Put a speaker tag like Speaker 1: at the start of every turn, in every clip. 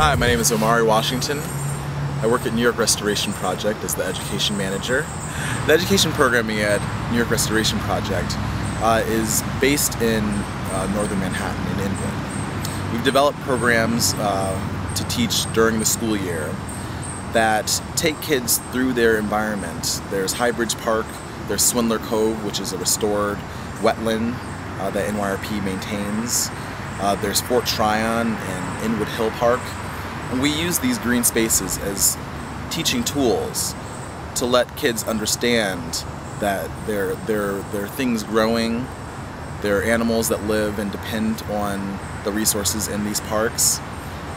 Speaker 1: Hi, my name is Omari Washington. I work at New York Restoration Project as the education manager. The education programming at New York Restoration Project is based in northern Manhattan in Inwood. We've developed programs to teach during the school year that take kids through their environment. There's High Bridge Park, there's Swindler Cove, which is a restored wetland that NYRP maintains. There's Fort Tryon and Inwood Hill Park. And we use these green spaces as teaching tools to let kids understand that there are things growing, there are animals that live and depend on the resources in these parks,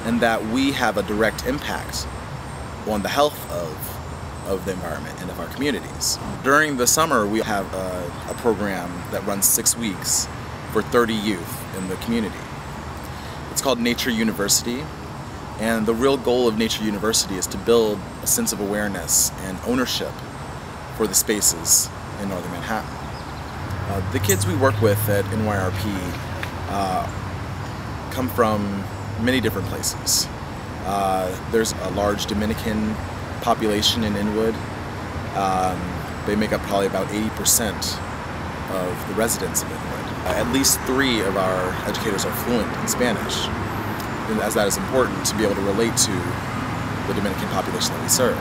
Speaker 1: and that we have a direct impact on the health of the environment and of our communities. During the summer, we have a program that runs 6 weeks for 30 youth in the community. It's called Nature University. And the real goal of Nature University is to build a sense of awareness and ownership for the spaces in northern Manhattan. The kids we work with at NYRP come from many different places. There's a large Dominican population in Inwood. They make up probably about 80% of the residents of Inwood. At least 3 of our educators are fluent in Spanish, as that is important to be able to relate to the Dominican population that we serve.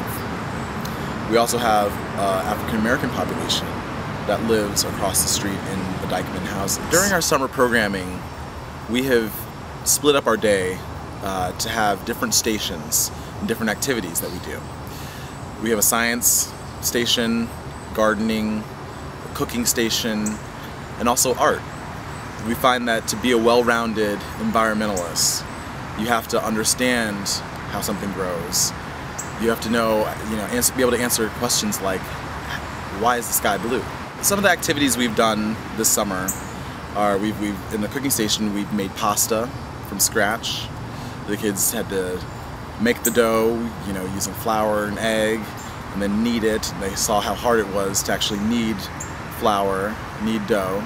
Speaker 1: We also have African American population that lives across the street in the Dykeman houses. During our summer programming, we have split up our day to have different stations and different activities that we do. We have a science station, gardening, a cooking station, and also art. We find that to be a well-rounded environmentalist, you have to understand how something grows. You have to know, be able to answer questions like, why is the sky blue? Some of the activities we've done this summer are, in the cooking station, we've made pasta from scratch. The kids had to make the dough, using flour and egg, and then knead it. And they saw how hard it was to actually knead flour, knead dough.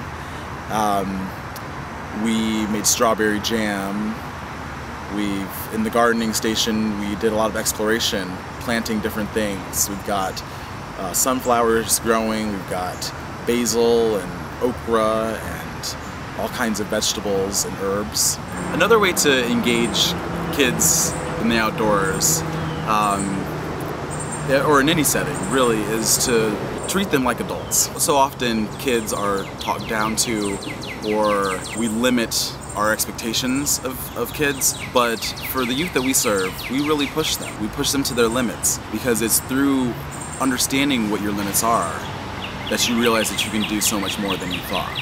Speaker 1: We made strawberry jam. In the gardening station, we did a lot of exploration, planting different things. We've got sunflowers growing, we've got basil and okra and all kinds of vegetables and herbs. Another way to engage kids in the outdoors, or in any setting really, is to treat them like adults. So often kids are talked down to, or we limit our expectations of kids, but for the youth that we serve, we really push them. We push them to their limits, because it's through understanding what your limits are that you realize that you can do so much more than you thought.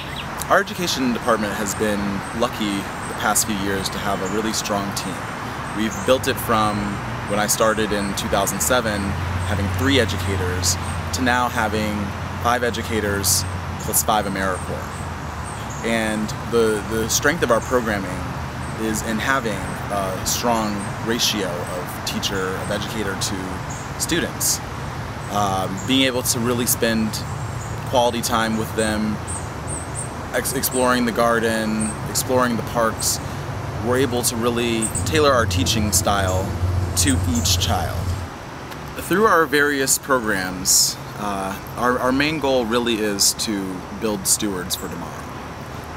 Speaker 1: Our education department has been lucky the past few years to have a really strong team. We've built it from when I started in 2007, having 3 educators, to now having 5 educators plus 5 AmeriCorps. And the strength of our programming is in having a strong ratio of educator to students. Being able to really spend quality time with them, exploring the garden, exploring the parks. We're able to really tailor our teaching style to each child. Through our various programs, our main goal really is to build stewards for tomorrow.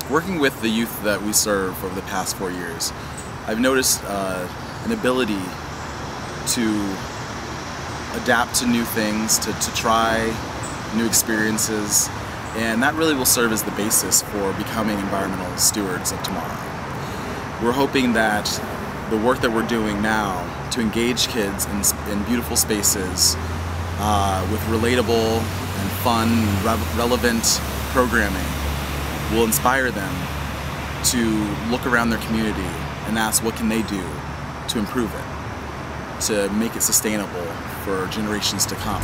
Speaker 1: Working with the youth that we serve over the past 4 years, I've noticed an ability to adapt to new things, to try new experiences, and that really will serve as the basis for becoming environmental stewards of tomorrow. We're hoping that the work that we're doing now to engage kids in beautiful spaces with relatable and fun, relevant programming will inspire them to look around their community and ask what can they do to improve it, to make it sustainable for generations to come.